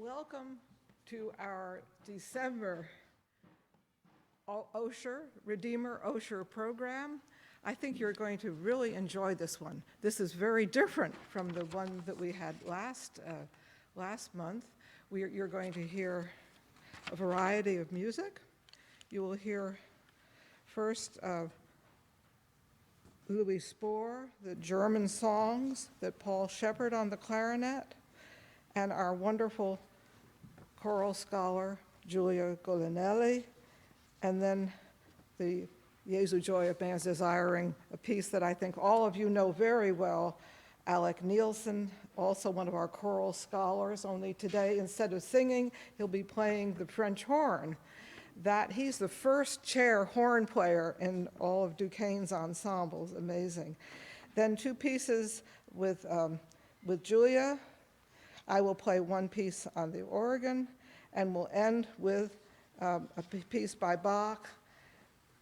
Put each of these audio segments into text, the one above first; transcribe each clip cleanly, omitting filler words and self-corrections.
Welcome to our December Osher, Redeemer Osher program. I think you're going to really enjoy this one. This is very different from the one that we had last month. You're going to hear a variety of music. You will hear first Louis Spohr, the German songs that Paul Shepard on the clarinet, and our wonderful choral scholar, Giulia Golinelli, and then the Jesu Joy of Man's Desiring, a piece that I think all of you know very well, Alek Neilsen, also one of our choral scholars, only today, instead of singing, he'll be playing the French horn. He's the first chair horn player in all of Duquesne's ensembles, amazing. Then two pieces with Giulia. I will play one piece on the organ, and we'll end with a piece by Bach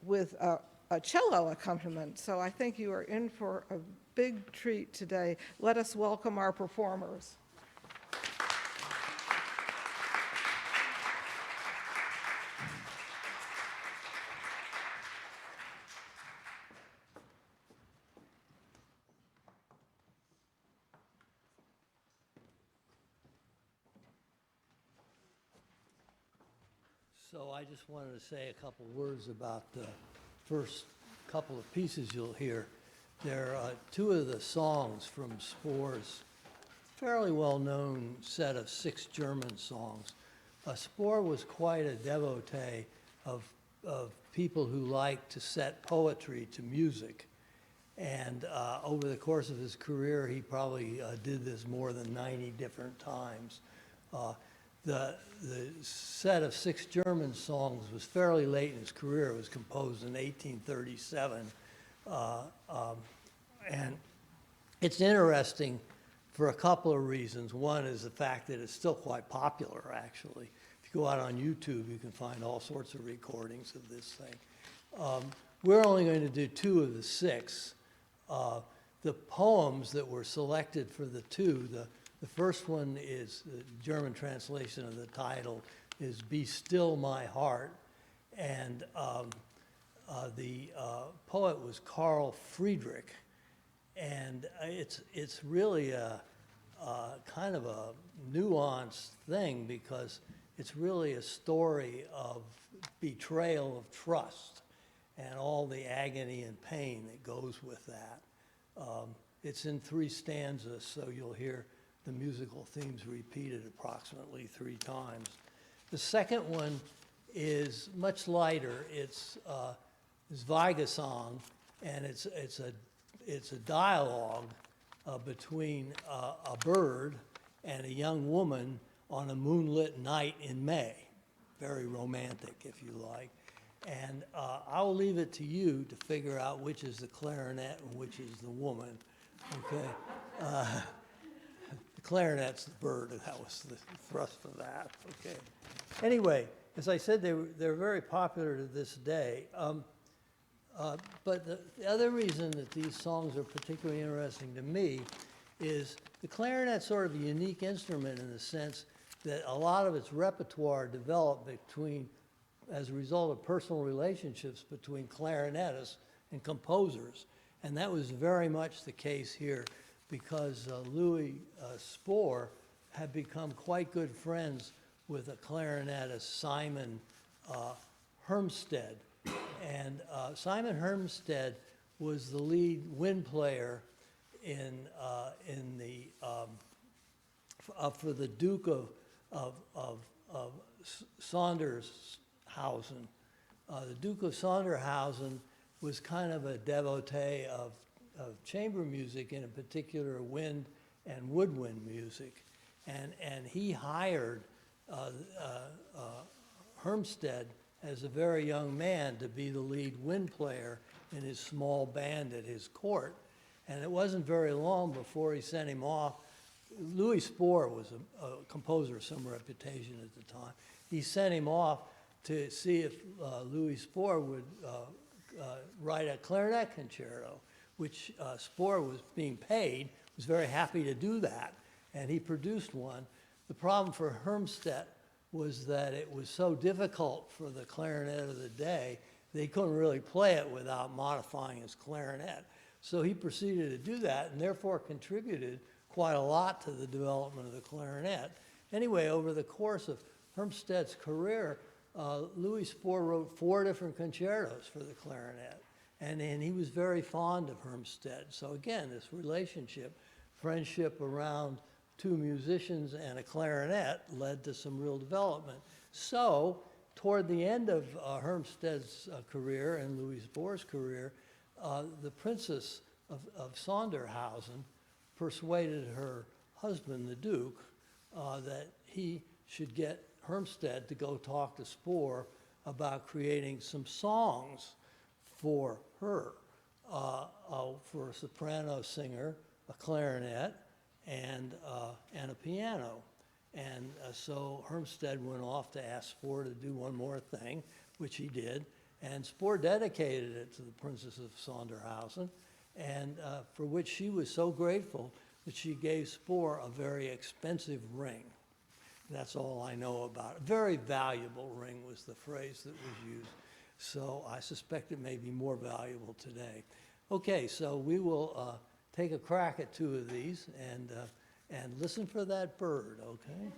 with a cello accompaniment. So I think you are in for a big treat today. Let us welcome our performers. So I just wanted to say a couple words about the first couple of pieces you'll hear. They're two of the songs from Spohr's fairly well-known set of 6 German songs. Spohr was quite a devotee of people who like to set poetry to music. And over the course of his career, he probably did this more than 90 different times. The set of 6 German songs was fairly late in his career. It was composed in 1837. And it's interesting for a couple of reasons. One is the fact that it's still quite popular, actually. If you go out on YouTube, you can find all sorts of recordings of this thing. We're only going to do 2 of the 6. The poems that were selected for the 2, the first one is, the German translation of the title is Be Still My Heart, and the poet was Carl Friedrich, and it's really a kind of a nuanced thing because it's really a story of betrayal of trust and all the agony and pain that goes with that. It's in 3 stanzas, so you'll hear the musical themes repeated approximately 3 times. The second one is much lighter. It's Weigesang, and it's a dialogue between a bird and a young woman on a moonlit night in May. Very romantic, if you like. And I'll leave it to you to figure out which is the clarinet and which is the woman. Okay. The clarinet's the bird, and that was the thrust of that. Okay. Anyway, as I said, they're very popular to this day. But the other reason that these songs are particularly interesting to me is the clarinet's sort of a unique instrument in the sense that a lot of its repertoire developed as a result of personal relationships between clarinetists and composers. And that was very much the case here because Louis Spohr had become quite good friends with a clarinetist, Simon Hermsted. And Simon Hermsted was the lead wind player for the Duke of Sondershausen. The Duke of Sondershausen was kind of a devotee of chamber music, and in particular wind and woodwind music. And he hired Hermsted as a very young man to be the lead wind player in his small band at his court. And it wasn't very long before he sent him off. Louis Spohr was a composer of some reputation at the time. He sent him off to see if Louis Spohr would write a clarinet concerto, which Spohr was being paid, was very happy to do that, and he produced one. The problem for Hermstedt was that it was so difficult for the clarinet of the day, they couldn't really play it without modifying his clarinet. So he proceeded to do that and therefore contributed quite a lot to the development of the clarinet. Anyway, over the course of Hermstedt's career, Louis Spohr wrote 4 different concertos for the clarinet, and he was very fond of Hermstedt. So again, this relationship, friendship around 2 musicians and a clarinet led to some real development. So toward the end of Hermstedt's career and Louis Spohr's career, the Princess of Sondershausen persuaded her husband, the Duke, that he should get Hermstedt to go talk to Spohr about creating some songs for her, for a soprano singer, a clarinet, and a piano. And so Hermstedt went off to ask Spohr to do one more thing, which he did, and Spohr dedicated it to the Princess of Sondershausen, and for which she was so grateful that she gave Spohr a very expensive ring. That's all I know about it. Very valuable ring was the phrase that was used. So I suspect it may be more valuable today. Okay, so we will take a crack at 2 of these and listen for that bird, okay?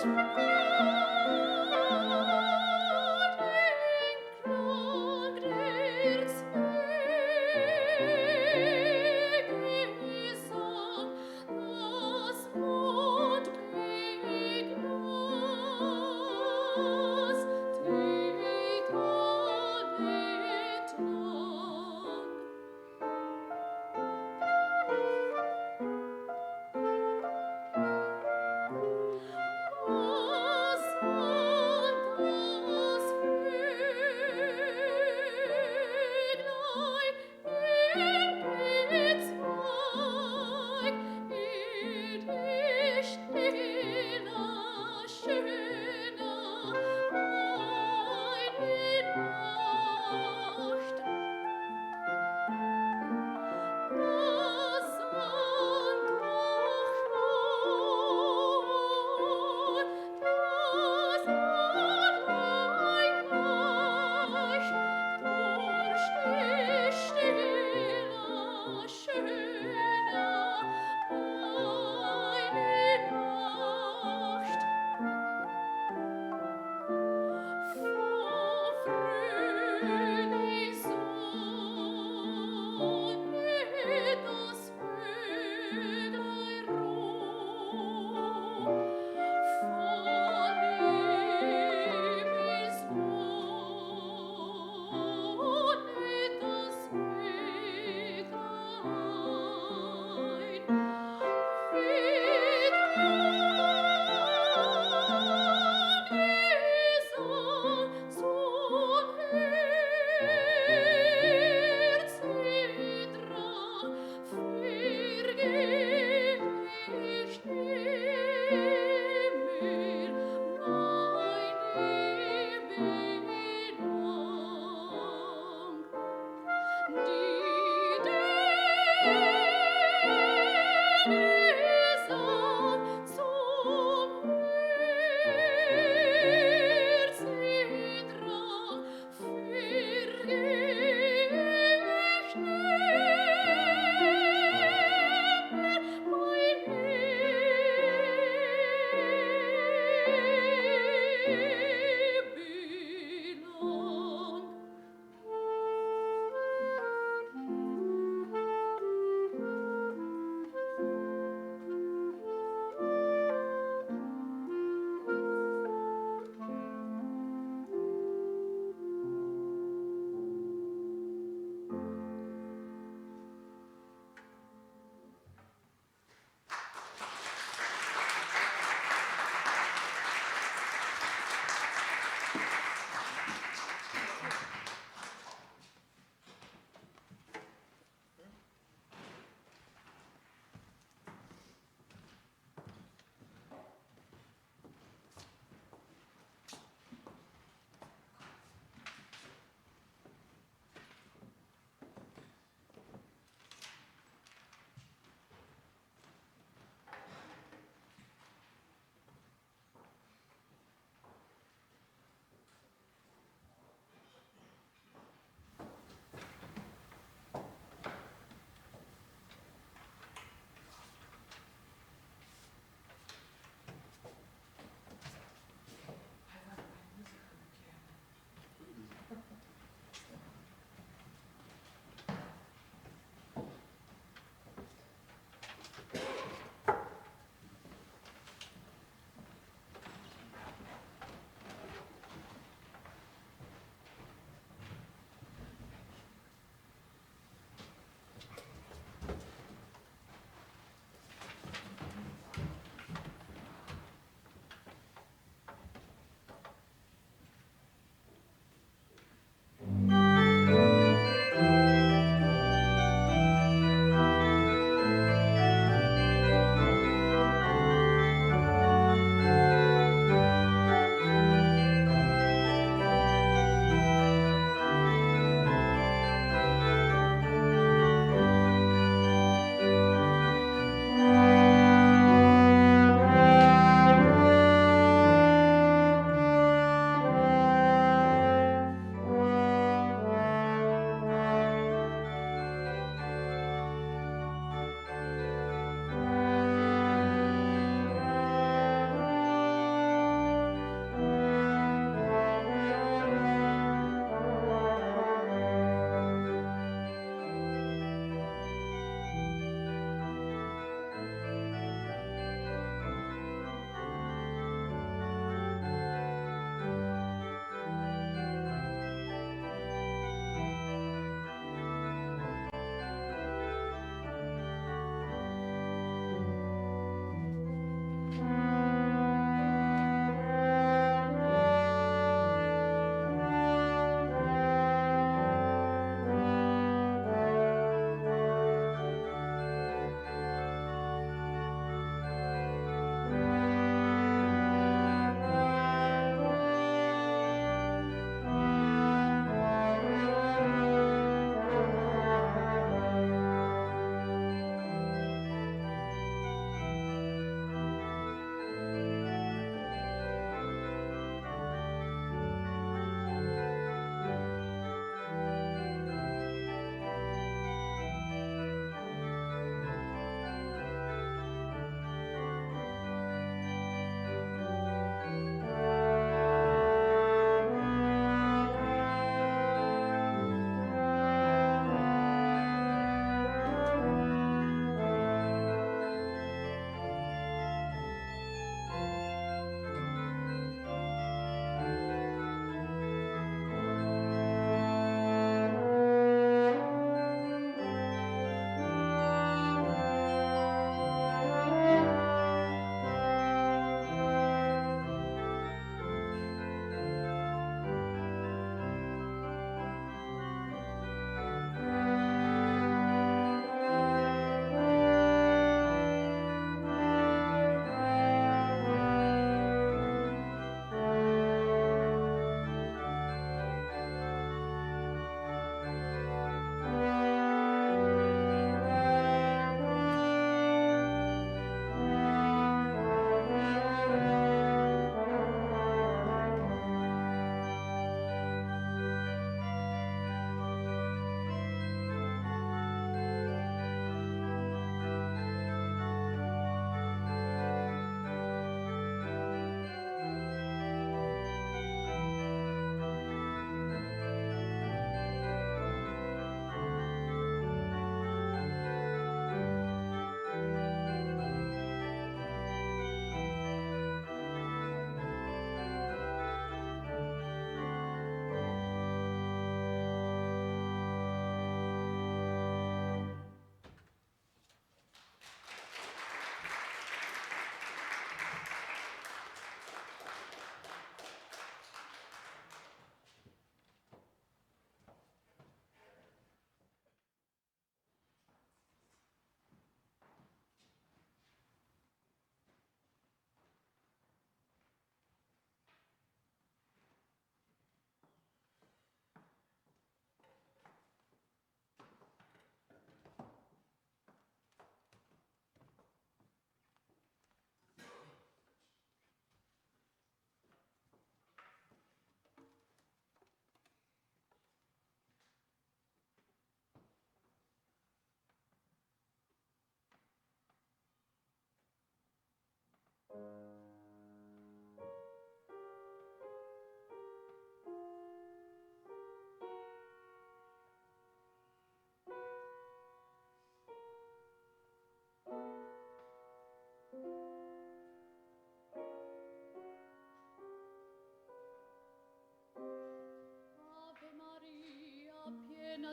Oh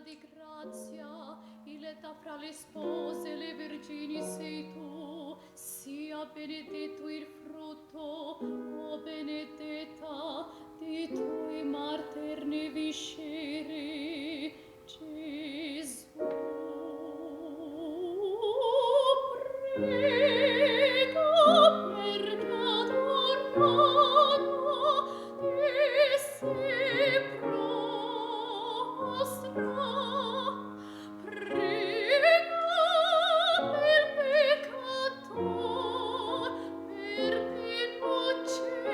di grazia, eletta fra le spose, le vergini sei tu, sia benedetto il frutto, o benedetta, di tui materne viscere, Gesù. Prega perché adorata ti sei prostra. Prega per peccator, perché innocente.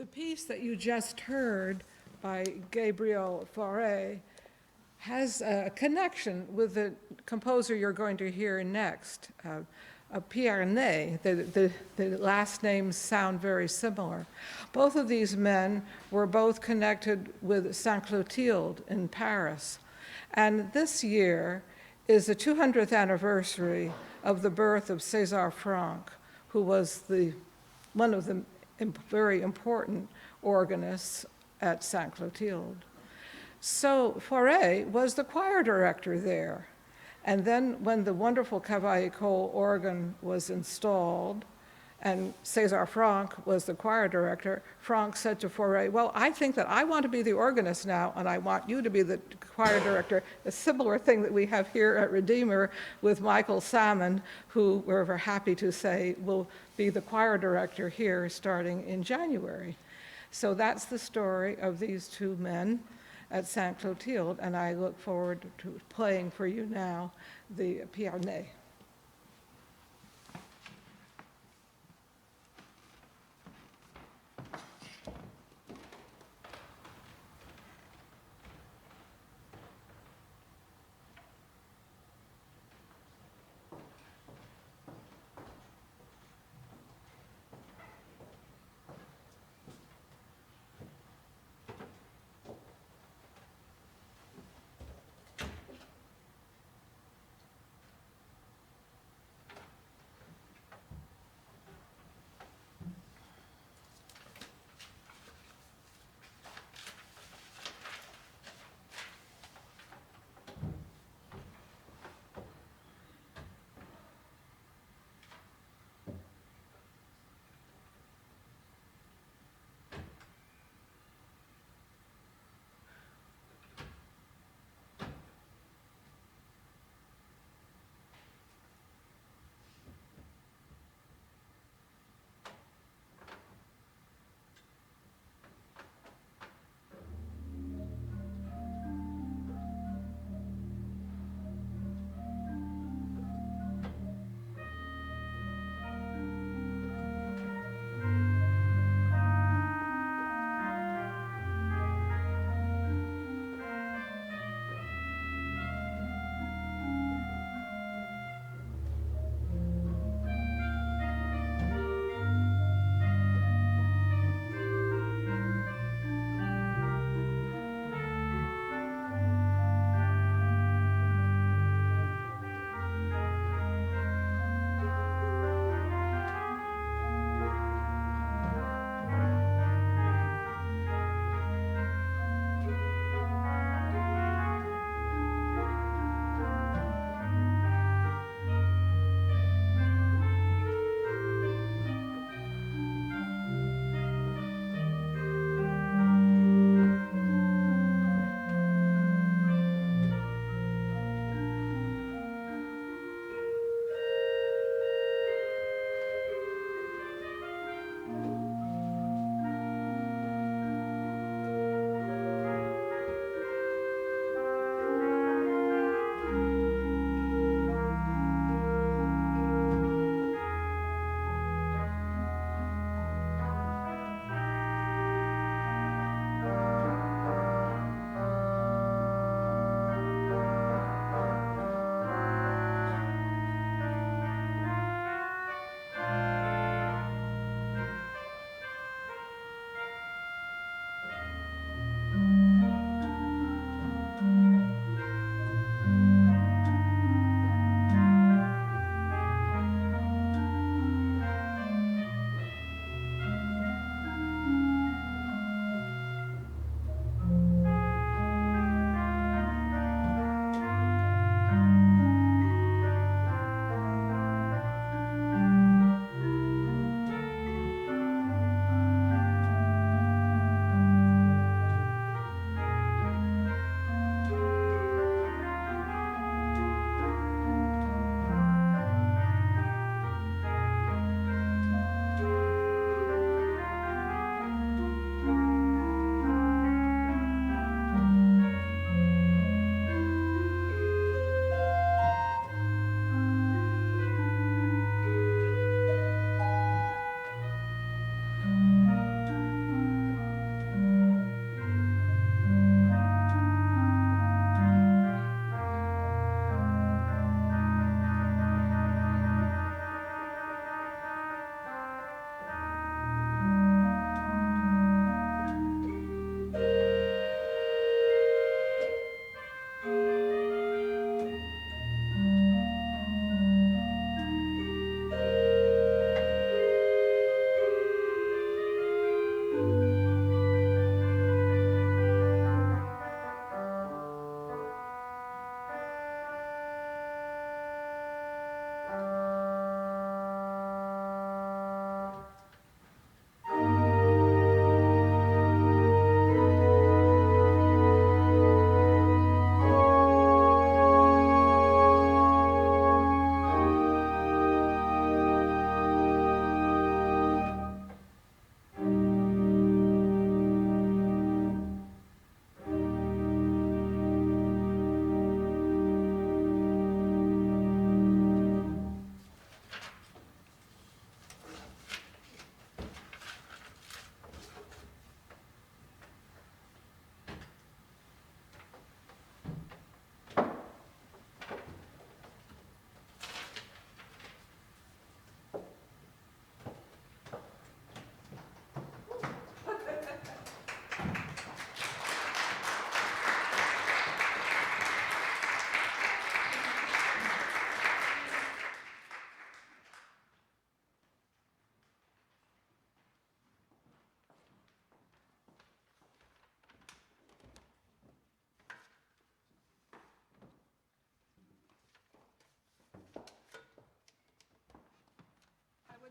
The piece that you just heard by Gabriel Fauré has a connection with the composer you're going to hear next, Pierné. The last names sound very similar. Both of these men were both connected with Saint-Clotilde in Paris. And this year is the 200th anniversary of the birth of César Franck, who was one of the very important organists at Saint-Clotilde. So Fauré was the choir director there. And then when the wonderful Cavaillé-Coll organ was installed, and César Franck was the choir director, Franck said to Fauré, well, I think that I want to be the organist now, and I want you to be the choir director, a similar thing that we have here at Redeemer with Michael Salmon, who we're very happy to say will be the choir director here starting in January. So that's the story of these two men at Saint-Clotilde, and I look forward to playing for you now the Pierné.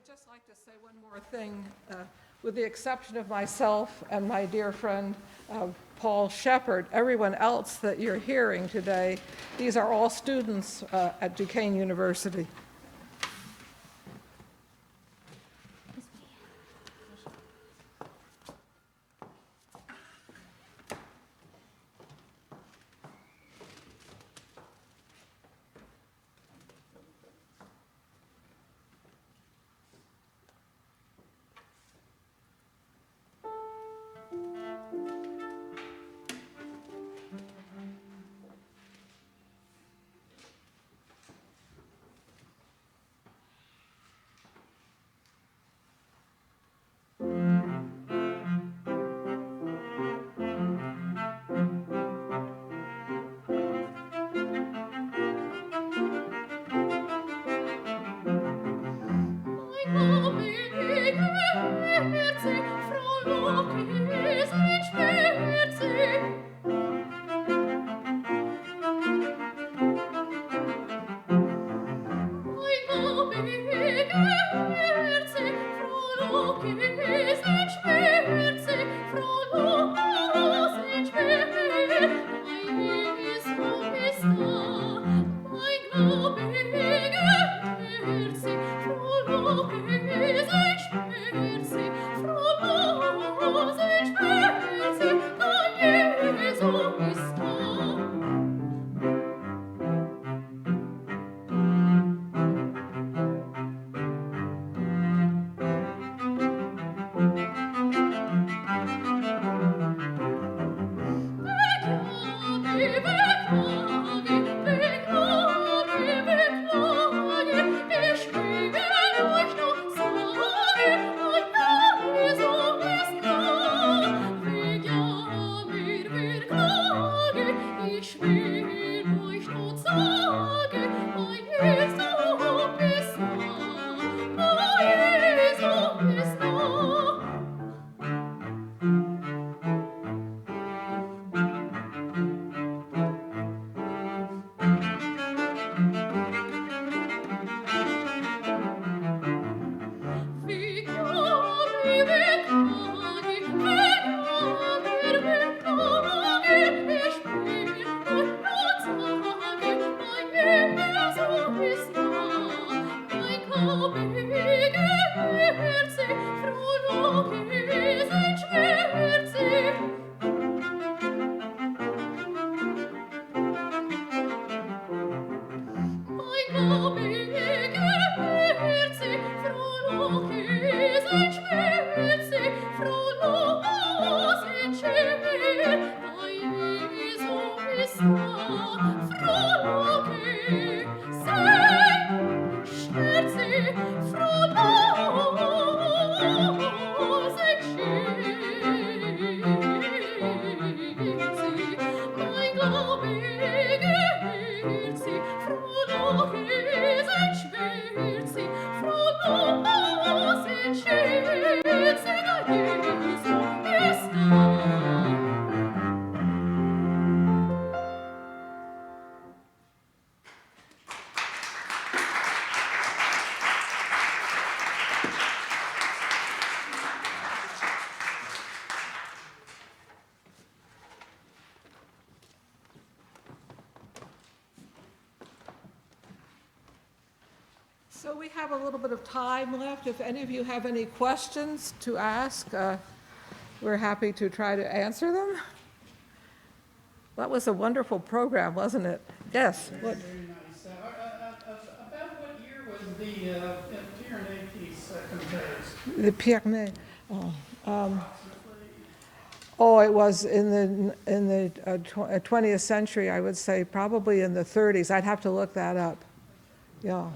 would just like to say one more thing. With the exception of myself and my dear friend Paul Shepard, everyone else that you're hearing today, these are all students at Duquesne University. So we have a little bit of time left. If any of you have any questions to ask, we're happy to try to answer them. That was a wonderful program, wasn't it? Yes. What? Very nice. About what year was the Pierné piece composed? The Pierné. Oh, it was in the 20th century, I would say, probably in the 30s. I'd have to look that up. Yeah.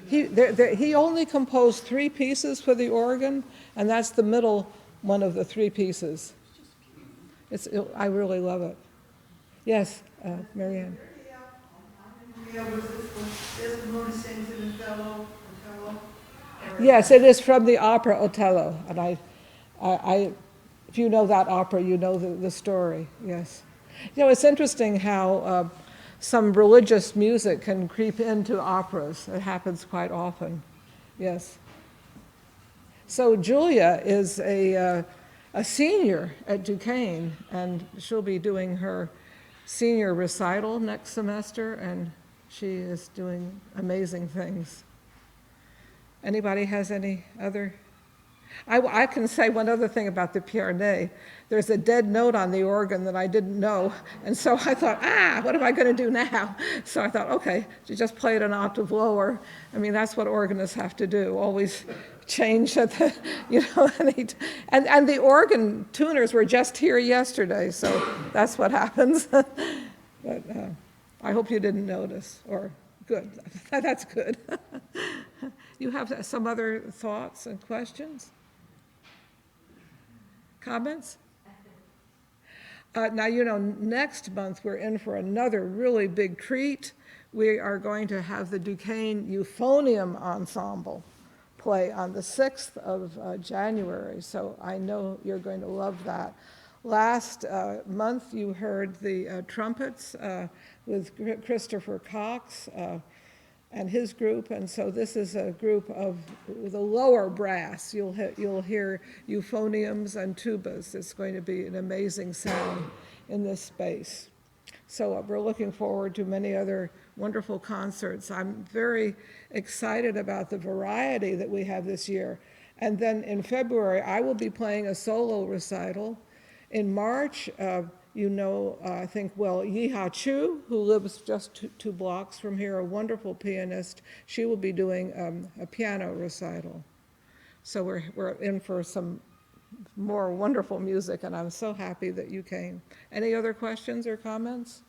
He only composed 3 pieces for the organ, and that's the middle one of the 3 pieces. I really love it. Yes, Marianne. Yes, it is from the opera Otello, and I if you know that opera, you know the story. Yes, you know, it's interesting how some religious music can creep into operas. It happens quite often. Yes. So Giulia is a senior at Duquesne, and she'll be doing her senior recital next semester, and she is doing amazing things. Anybody has any other? I can say one other thing about the Pierné. There's a dead note on the organ that I didn't know, and so I thought, what am I going to do now? So I thought, okay, you just play it an octave lower. I mean, that's what organists have to do, always change at the, and the organ tuners were just here yesterday, so that's what happens. But I hope you didn't notice, or good, that's good. You have some other thoughts and questions? Comments? Now, next month we're in for another really big treat. We are going to have the Duquesne Euphonium Ensemble play on the 6th of January, so I know you're going to love that. Last month you heard the trumpets with Christopher Cox and his group, and so this is a group of the lower brass. You'll hear euphoniums and tubas. It's going to be an amazing sound in this space. So we're looking forward to many other wonderful concerts. I'm very excited about the variety that we have this year. And then in February, I will be playing a solo recital. In March, I think, Yi-Ha Chu, who lives just two blocks from here, a wonderful pianist, she will be doing a piano recital. So we're in for some more wonderful music, and I'm so happy that you came. Any other questions or comments?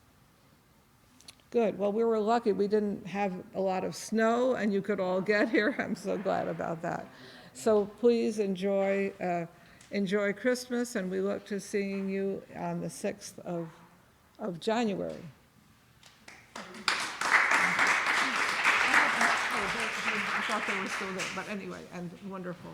Good. Well, we were lucky. We didn't have a lot of snow, and you could all get here. I'm so glad about that. So please enjoy Christmas, and we look to seeing you on the 6th of January. I thought they were still there, but anyway, and wonderful.